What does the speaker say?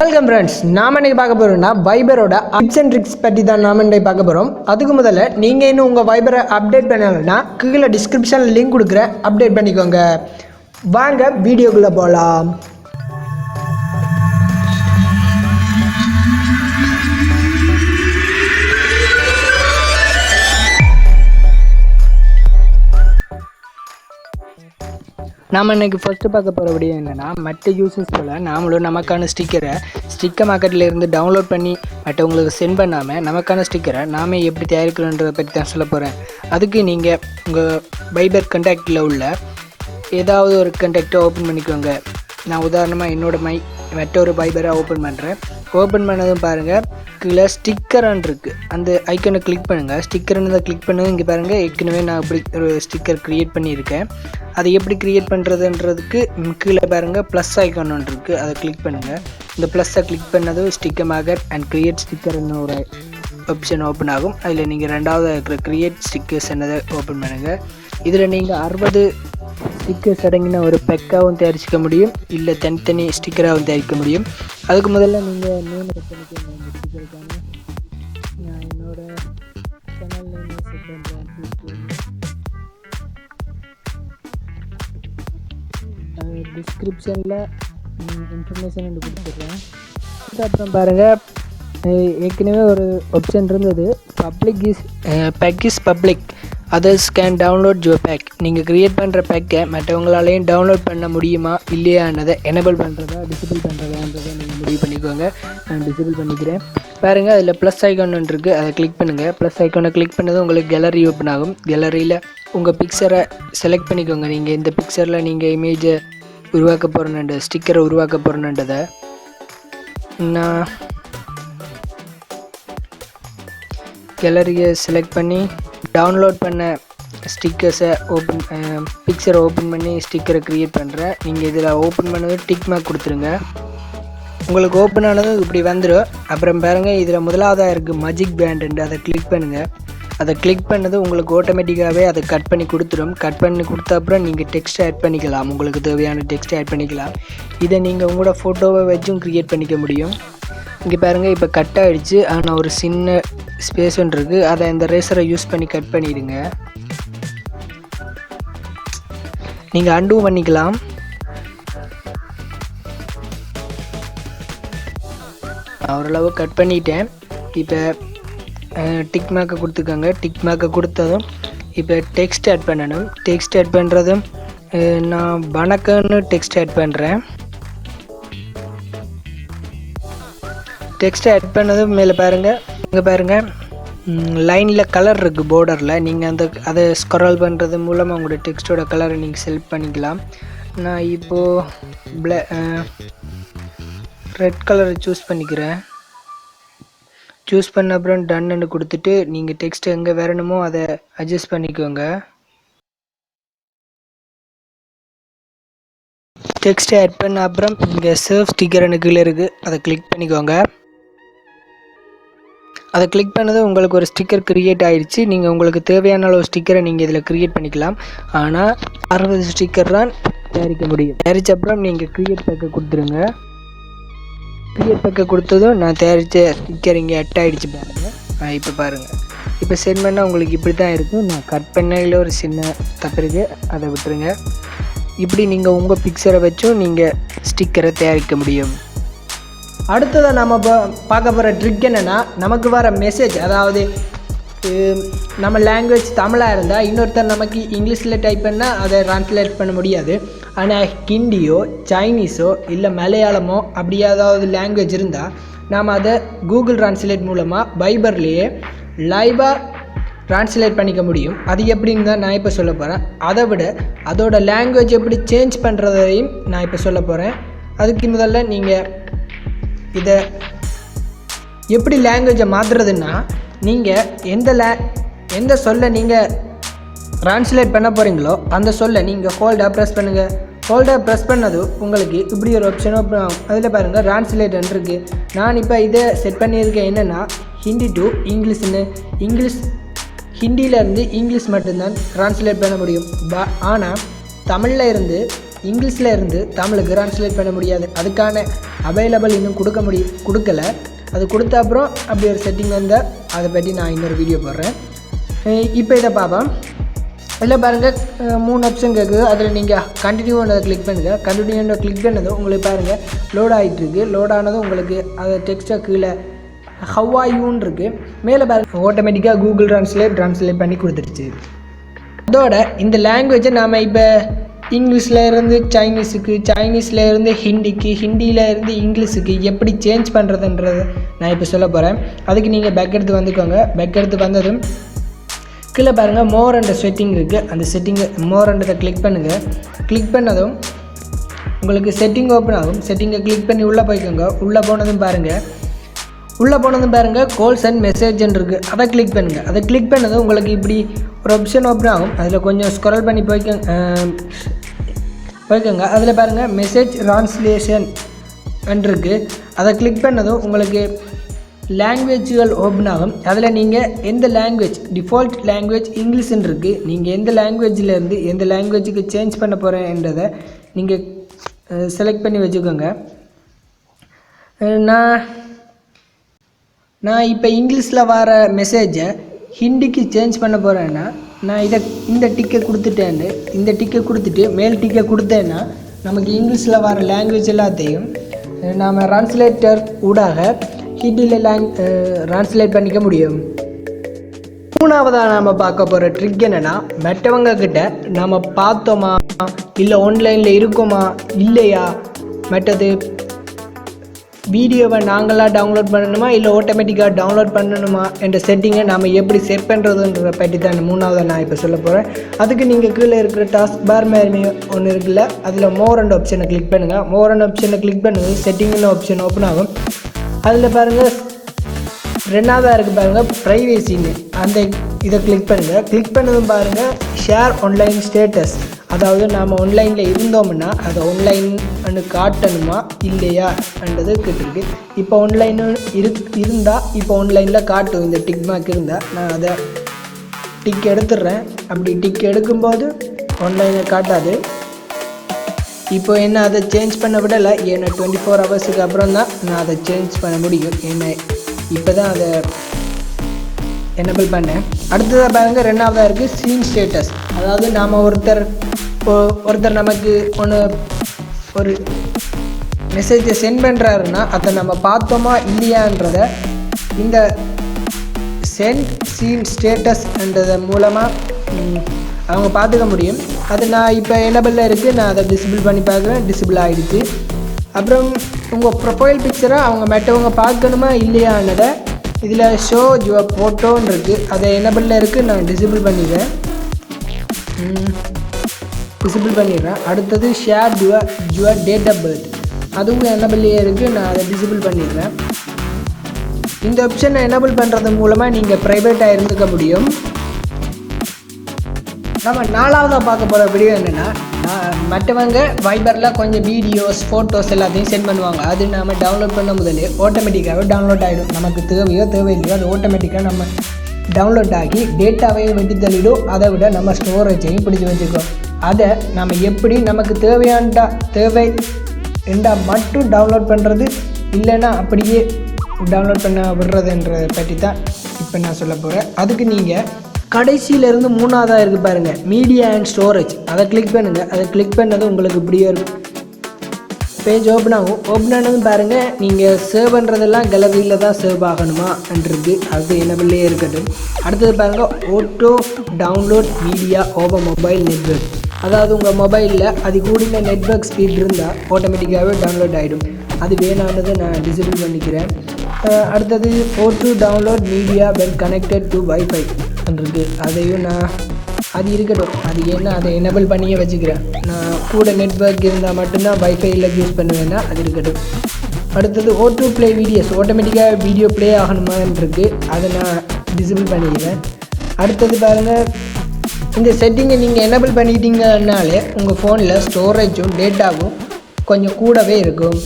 Welcome friends. நாம இன்னைக்கு பார்க்க போறோம்னா வைபரோட டிப்ஸ் அண்ட் ட்ரிக்ஸ் பற்றி தான் நாம இன்னைக்கு பார்க்க போகிறோம். அதுக்கு முதல்ல நீங்கள் இன்னும் உங்கள் வைபரை அப்டேட் பண்ணலைன்னா கீழே டிஸ்கிரிப்ஷனில் லிங்க் கொடுக்குறேன், அப்டேட் பண்ணிக்கோங்க. வாங்க வீடியோக்குள்ளே போகலாம். நாம் இன்றைக்கி ஃபஸ்ட்டு பார்க்க போகிற வீடியோ என்னென்னா, மற்ற யூசர்ஸ் போல் நாமளும் நமக்கான ஸ்டிக்கர் மார்க்கெட்டில் டவுன்லோட் பண்ணி மற்றவங்களுக்கு சென்ட் பண்ணாமல் நமக்கான ஸ்டிக்கரை நாமே எப்படி தயாரிக்கணுன்றதை பற்றி தான் சொல்ல போகிறேன். அதுக்கு நீங்கள் உங்கள் வைபர் கண்டாக்டில் உள்ள ஏதாவது ஒரு கண்டாக்டை ஓப்பன் பண்ணிக்கோங்க. நான் உதாரணமாக என்னோடய மற்றொரு வைபரை ஓப்பன் பண்ணுறேன். ஓப்பன் பண்ணதும் பாருங்கள், கீழே ஸ்டிக்கர்னு இருக்குது, அந்த ஐக்கனை கிளிக் பண்ணுங்கள். ஸ்டிக்கர்னு கிளிக் பண்ணதும் இங்கே பாருங்கள், ஏற்கனவே நான் இப்படி ஒரு ஸ்டிக்கர் க்ரியேட் பண்ணியிருக்கேன். அதை எப்படி க்ரியேட் பண்ணுறதுன்றதுக்கு கீழே பாருங்கள் ப்ளஸ் ஐக்கான் ஒன்று இருக்குது, அதை கிளிக் பண்ணுங்கள். இந்த ப்ளஸ்ஸை கிளிக் பண்ணதும் ஸ்டிக்கர் மார்க்கர் அண்ட் க்ரியேட் ஸ்டிக்கர்னு ஒரு ஆப்ஷன் ஓப்பன் ஆகும். அதில் நீங்கள் ரெண்டாவது இருக்கிற க்ரியேட் ஸ்டிக்கர்ஸ் என்னதை ஓப்பன் பண்ணுங்கள். இதில் நீங்கள் 60 ஸ்டிக்கர்ஸ் அடங்கின ஒரு பெக்காகவும் தயாரிச்சிக்க முடியும், இல்லை தனித்தனி ஸ்டிக்கராகவும் தயாரிக்க முடியும். அதுக்கு முதல்ல நீங்கள் நேம் செட் பண்ணிக்கோங்க. இந்த ஸ்டிக்கருக்கான நான் என்னோட சேனல் நேம் செட் பண்ணுறேன். டிஸ்கிரிப்ஷனில் இன்ஃபர்மேஷன் கொடுத்துட்றேன். அப்புறம் பாருங்கள், ஏற்கனவே ஒரு ஆப்ஷன் இருந்தது, pack is public, others can download your pack. நீங்கள் க்ரியேட் பண்ணுற பேக்கை மற்றவங்களாலையும் டவுன்லோட் பண்ண முடியுமா இல்லையான்றதை எனேபிள் பண்ணுறதா டிசேபிள் பண்ணுறதான்றதை நீங்கள் முடிவு பண்ணிக்கோங்க. நான் டிசேபிள் பண்ணிக்கிறேன். பாருங்கள், அதில் ப்ளஸ் ஐக்கான் ஒன்று இருக்குது, அதை கிளிக் பண்ணுங்கள். ப்ளஸ் ஐக்கானை கிளிக் பண்ணதும் உங்களுக்கு கேலரி ஓப்பன் ஆகும். கேலரியில் உங்கள் பிக்சரை செலக்ட் பண்ணிக்கோங்க. நீங்கள் இந்த பிக்சரில் நீங்கள் இமேஜை உருவாக்க போகிறேன்ன்ற ஸ்டிக்கரை உருவாக்க போகிறேன்றதை நான் கேலரியை செலக்ட் பண்ணி டவுன்லோட் பண்ண ஸ்டிக்கர்ஸை பிக்சரை ஓப்பன் பண்ணி ஸ்டிக்கரை க்ரியேட் பண்ணுறேன். நீங்கள் இதில் ஓப்பன் பண்ணது டிக் மார்க் கொடுத்துருங்க. உங்களுக்கு ஓப்பன் ஆனதும் இப்படி வந்துடும். அப்புறம் பாருங்கள், இதில் முதலாவதாக இருக்குது மேஜிக் பேண்டுண்டு, அதை கிளிக் பண்ணுங்கள். அதை கிளிக் பண்ணது உங்களுக்கு ஆட்டோமேட்டிக்காகவே அதை கட் பண்ணி கொடுத்துரும். கட் பண்ணி கொடுத்த அப்புறம் நீங்கள் டெக்ஸ்ட் ஆட் பண்ணிக்கலாம், உங்களுக்கு தேவையான டெக்ஸ்ட் ஆட் பண்ணிக்கலாம். இதை நீங்கள் உங்களோட ஃபோட்டோவை வச்சும் க்ரியேட் பண்ணிக்க முடியும். இங்கே பாருங்கள், இப்போ கட் ஆகிடுச்சு, ஆனால் ஒரு சின்ன ஸ்பேஸ் ஒன்று இருக்குது, அதை இந்த ரேசரை யூஸ் பண்ணி கட் பண்ணிவிடுங்க. நீங்கள் அண்டூ பண்ணிக்கலாம். ஓரளவு கட் பண்ணிட்டேன். இப்போ டிக் மார்க்கை கொடுத்துக்கோங்க. டிக் மார்க்கை கொடுத்ததும் இப்போ டெக்ஸ்ட் ஆட் பண்ணணும். டெக்ஸ்ட் ஆட் பண்ணுறதும் நான் வணக்கம்னு டெக்ஸ்ட் ஆட் பண்ணுறேன். டெக்ஸ்ட் ஆட் பண்ணதும் மேலே பாருங்கள், இங்கே பாருங்கள் லைனில் கலர் இருக்குது பார்டரில். நீங்கள் அதை ஸ்க்ரால் பண்ணுறது மூலமாக உங்களோட டெக்ஸ்ட்டோட கலரை நீங்கள் செலக்ட் பண்ணிக்கலாம். நான் இப்போது ரெட் கலரை சூஸ் பண்ணிக்கிறேன். சூஸ் பண்ண அப்புறம் டன்னு கொடுத்துட்டு நீங்கள் டெக்ஸ்ட் எங்கே வரணுமோ அதை அட்ஜஸ்ட் பண்ணிக்கோங்க. டெக்ஸ்ட்டை ஆட் பண்ண அப்புறம் இங்கே சேவ் ஸ்டிக்கர்னு கீழே இருக்குது, அதை கிளிக் பண்ணிக்கோங்க. அதை கிளிக் பண்ணது உங்களுக்கு ஒரு ஸ்டிக்கர் க்ரியேட் ஆகிடுச்சு. நீங்கள் உங்களுக்கு தேவையான அளவு ஸ்டிக்கரை நீங்கள் இதில் க்ரியேட் பண்ணிக்கலாம். ஆனால் 60 ஸ்டிக்கர் தான் தயாரிக்க முடியும். தயாரித்த அப்புறம் நீங்கள் க்ரியேட் பேக்கை கொடுத்துருங்க. க்ரியேட் பேக்கை கொடுத்ததும் நான் தயாரித்த ஸ்டிக்கர் இங்கே அட் ஆகிடுச்சு பாருங்கள். இப்போ பாருங்கள், இப்போ சென்ட் பண்ணால் உங்களுக்கு இப்படி தான் இருக்கும். நான் கட் பண்ணையில் ஒரு சின்ன தப்பு இருக்குது, அதை விட்டுருங்க. இப்படி நீங்கள் உங்கள் பிக்சரை வச்சும் நீங்கள் ஸ்டிக்கரை தயாரிக்க முடியும். அடுத்ததாக நம்ம பார்க்க போகிற ட்ரிக் என்னென்னா, நமக்கு வர மெசேஜ், அதாவது நம்ம லாங்குவேஜ் தமிழாக இருந்தால் இன்னொருத்தர் நமக்கு இங்கிலீஷில் டைப் பண்ணால் அதை ட்ரான்ஸ்லேட் பண்ண முடியாது. ஆனால் ஹிந்தியோ சைனீஸோ இல்லை மலையாளமோ அப்படி ஏதாவது லாங்குவேஜ் இருந்தால் நாம் அதை கூகுள் ட்ரான்ஸ்லேட் மூலமாக வைபர்லேயே லைவாக ட்ரான்ஸ்லேட் பண்ணிக்க முடியும். அது எப்படின்னு தான் நான் இப்போ சொல்ல போகிறேன். அதை விட அதோட லாங்குவேஜ் எப்படி சேஞ்ச் பண்ணுறதையும் நான் இப்போ சொல்ல போகிறேன். அதுக்கு முதல்ல நீங்கள் இதை எப்படி லாங்குவேஜை மாற்றுறதுன்னா, நீங்கள் எந்த சொல்லை நீங்கள் ட்ரான்ஸ்லேட் பண்ண போகிறீங்களோ அந்த சொல்லை நீங்கள் ஹோல்டாக ப்ரெஸ் பண்ணுங்கள். ஹோல்டாக ப்ரெஸ் பண்ணது உங்களுக்கு இப்படி ஒரு ஆப்ஷன் ஓப்பன் ஆகும். அதில் பாருங்கள் ட்ரான்ஸ்லேட்னு இருக்குது. நான் இப்போ இதை செட் பண்ணியிருக்கேன் என்னென்னா, ஹிந்தி டு இங்கிலீஷ்னு. ஹிந்தியிலேருந்து இங்கிலீஷ் மட்டும்தான் ட்ரான்ஸ்லேட் பண்ண முடியும். ஆனால் தமிழில் இருந்து இங்கிலீஷில் இருந்து தமிழுக்கு ட்ரான்ஸ்லேட் பண்ண முடியாது. அதுக்கான அவைலபிள் இன்னும் கொடுக்கல. அது கொடுத்த அப்புறம் அப்படி ஒரு செட்டிங் வந்தால் அதை பற்றி நான் இன்னொரு வீடியோ போடுறேன். இப்போ இதை பார்ப்போம். இதில் பாருங்கள் 3 ஆப்ஷன் கேட்குது. அதில் நீங்கள் கண்டினியூன்றதை கிளிக் பண்ணுங்கள். கண்டினியூன்ற கிளிக் பண்ணதும் உங்களுக்கு பாருங்கள் லோட் ஆகிட்டுருக்கு. லோட் ஆனதும் உங்களுக்கு அதை டெக்ஸ்ட்டாக கீழே ஹவ் ஆர் யூன்னு இருக்குது. மேலே பாருங்கள் ஆட்டோமேட்டிக்காக கூகுள் ட்ரான்ஸ்லேட் பண்ணி கொடுத்துருச்சு. அதோட இந்த லாங்குவேஜை நாம் இப்போ இங்கிலீஷில் இருந்து சைனீஸுக்கு, சைனீஸில் இருந்து ஹிந்திக்கு, ஹிந்தியில் இருந்து இங்கிலீஷுக்கு எப்படி சேஞ்ச் பண்ணுறதுன்றதை நான் இப்போ சொல்ல போகிறேன். அதுக்கு நீங்கள் பேக் எடுத்து வந்துக்கோங்க. பேக் எடுத்து வந்ததும் கீழே பாருங்கள் மோர் என்ற செட்டிங் இருக்குது. அந்த செட்டிங்கை மோர் என்றதை கிளிக் பண்ணுங்கள். கிளிக் பண்ணதும் உங்களுக்கு செட்டிங் ஓப்பன் ஆகும். செட்டிங்கை கிளிக் பண்ணி உள்ளே போய்க்கோங்க. உள்ளே போனதும் பாருங்கள் கால்ஸ் அண்ட் மெசேஜ்ன்னு இருக்குது. அதை கிளிக் பண்ணுங்கள். அதை கிளிக் பண்ணதும் உங்களுக்கு இப்படி ஒரு ஆப்ஷன் ஓப்பன் ஆகும். அதில் கொஞ்சம் ஸ்க்ரால் பண்ணி போய்க்கோங்க. அதில் பாருங்கள் மெசேஜ் ட்ரான்ஸ்லேஷன் இருக்குது. அதை கிளிக் பண்ணதும் உங்களுக்கு லாங்குவேஜுகள் ஓப்பன் ஆகும். அதில் நீங்கள் எந்த லாங்குவேஜ் டிஃபால்ட் லாங்குவேஜ் இங்கிலீஷ்ன்னு இருக்குது. நீங்கள் எந்த லாங்குவேஜிலேருந்து எந்த லாங்குவேஜுக்கு சேஞ்ச் பண்ண போகிறேன்றதை நீங்கள் செலக்ட் பண்ணி வச்சுக்கோங்க. நான் இப்போ இங்கிலீஷில் வர மெசேஜை ஹிந்திக்கு சேஞ்ச் பண்ண போகிறேன்னா நான் இந்த டிக்கை கொடுத்துட்டு மேல் டிக்கை கொடுத்தேன்னா நமக்கு இங்கிலீஷில் வர லாங்குவேஜ் எல்லாத்தையும் நாம் ட்ரான்ஸ்லேட்டர் ஊடாக ஹிந்தியில் ட்ரான்ஸ்லேட் பண்ணிக்க முடியும். மூணாவதாக நாம் பார்க்க போகிற ட்ரிக் என்னென்னா, மற்றவங்க கிட்ட நாம் பார்த்தோமா இல்லை ஆன்லைனில் இருக்கோமா இல்லையா, மற்றது வீடியோவை நாங்களாக டவுன்லோட் பண்ணணுமா இல்லை ஆட்டோமேட்டிக்காக டவுன்லோட் பண்ணணுமா என்ற செட்டிங்கை நாம் எப்படி செட் பண்ணுறதுன்றதை பற்றி தான் மூணாவதாக நான் இப்போ சொல்ல போகிறேன். அதுக்கு நீங்கள் கீழே இருக்கிற டாஸ்க் பார் மாதிரி ஒன்று இருக்குல்ல, அதில் மோர் அண்ட் ஆப்ஷனை கிளிக் பண்ணுங்கள். மோர் அண்ட் ஆப்ஷனை கிளிக் பண்ணுங்கள். செட்டிங்னு ஆப்ஷன் ஓப்பன் ஆகும். அதில் பாருங்கள் ரெண்டாவதாக இருக்குது பாருங்கள் ப்ரைவேசின்னு, அந்த இதை கிளிக் பண்ணுங்கள். கிளிக் பண்ணதும் பாருங்கள் ஷேர் ஆன்லைன் ஸ்டேட்டஸ், அதாவது நாம் ஆன்லைனில் இருந்தோம்னா அதை ஆன்லைன்னு காட்டணுமா இல்லையான்றது கேட்டிருக்கு. இப்போ ஆன்லைனு இருந்தால் இப்போ ஆன்லைனில் காட்டும். இந்த டிக் மார்க் இருந்தால் நான் அதை டிக் எடுத்துடுறேன். அப்படி டிக் எடுக்கும்போது ஆன்லைனில் காட்டாது. இப்போ என்ன அதை சேஞ்ச் பண்ண விடலை, ஏன்னா 24 ஹவர்ஸுக்கு அப்புறம் தான் நான் அதை சேஞ்ச் பண்ண முடியும். ஏன்னா இப்போ தான் அதை எனபிள் பண்ணேன். அடுத்ததாக பாருங்கள் ரெண்டாவதாக இருக்குது சீன் ஸ்டேட்டஸ், அதாவது நாம் ஒருத்தர் நமக்கு ஒரு மெசேஜை சென்ட் பண்ணுறாருன்னா அதை நம்ம பார்த்தோமா இல்லையான்றதை இந்த சென்ட் சீன் ஸ்டேட்டஸ்ன்றத மூலமாக அவங்க பார்த்துக்க முடியும். அது நான் இப்போ எனபிளில் இருக்குது. நான் அதை டிசபிள் பண்ணி பார்க்குறேன். டிசபிள் ஆகிடுச்சு. அப்புறம் உங்கள் ப்ரொஃபைல் பிக்சரை அவங்க மற்றவங்க பார்க்கணுமா இல்லையானதை இதில் ஷோ யுவர் ஃபோட்டோன்னு இருக்குது. அதை எனபிளில் இருக்குது. நான் டிசபிள் பண்ணிடுறேன். அடுத்தது share your date of birth, அதுவும் எனபிள்லேயே இருக்குது. நான் அதை டிசபிள் பண்ணிடுறேன். இந்த ஆப்ஷனை எனபிள் பண்ணுறது மூலமாக நீங்கள் ப்ரைவேட்டாக இருந்துக்க முடியும். நம்ம நாலாவதாக பார்க்க போகிற வீடியோ என்னென்னா, மற்றவங்க வைபரில் கொஞ்சம் வீடியோஸ் ஃபோட்டோஸ் எல்லாத்தையும் சென்ட் பண்ணுவாங்க. அது நம்ம டவுன்லோட் பண்ண முதலே ஆட்டோமேட்டிக்காகவே டவுன்லோட் ஆகிடும். நமக்கு தேவையில்லையோ அது ஆட்டோமேட்டிக்காக நம்ம டவுன்லோட் ஆகி டேட்டாவையும் வெட்டி தள்ளிடும். அதை விட நம்ம ஸ்டோரேஜையும் பிடிச்சி வச்சுக்கோம். அதை நம்ம எப்படி நமக்கு தேவை என்றால் மட்டும் டவுன்லோட் பண்ணுறது, இல்லைன்னா அப்படியே டவுன்லோட் பண்ண விடுறதுன்றதை பற்றி தான் இப்போ நான் சொல்ல போகிறேன். அதுக்கு நீங்கள் கடைசியிலேருந்து மூணாவதாக இருக்குது பாருங்கள் மீடியா அண்ட் ஸ்டோரேஜ், அதை கிளிக் பண்ணுங்கள். அதை கிளிக் பண்ணது உங்களுக்கு இப்படியே ஒரு பேஜ் ஓப்பன் ஆகும். ஓப்பன் ஆனதும் பாருங்கள் நீங்கள் சேவ் பண்ணுறதெல்லாம் கேலரியில் தான் சேவ் ஆகணுமான்றது, அது எனபிள்லேயே இருக்கட்டும். அடுத்தது பாருங்கள் auto download media over mobile network, அதாவது உங்கள் மொபைலில் அது கூடின நெட்வொர்க் ஸ்பீட் இருந்தால் ஆட்டோமேட்டிக்காகவே டவுன்லோட் ஆகிடும். அது வேணானதை நான் டிசபிள் பண்ணிக்கிறேன். அடுத்தது auto download media when connected to wifi இருக்குது, அதையும் நான் அது இருக்கட்டும். அது ஏன்னா அதை எனபிள் பண்ணியே வச்சுக்கிறேன். நான் கூட நெட்வொர்க் இருந்தால் மட்டும்தான் வைஃபையில் யூஸ் பண்ணுவேன்னா அது இருக்கட்டும். அடுத்தது ஆட்டோ ப்ளே வீடியோஸ், ஆட்டோமேட்டிக்காக வீடியோ ப்ளே ஆகணுமான்னு இருக்குது, அதை நான் டிசபிள் பண்ணிக்கிறேன். அடுத்தது பாருங்கள் இந்த செட்டிங்கை நீங்கள் எனபிள் பண்ணிக்கிட்டீங்கன்னாலே உங்கள் ஃபோனில் ஸ்டோரேஜும் டேட்டாவும் கொஞ்சம் கூடவே இருக்கும்.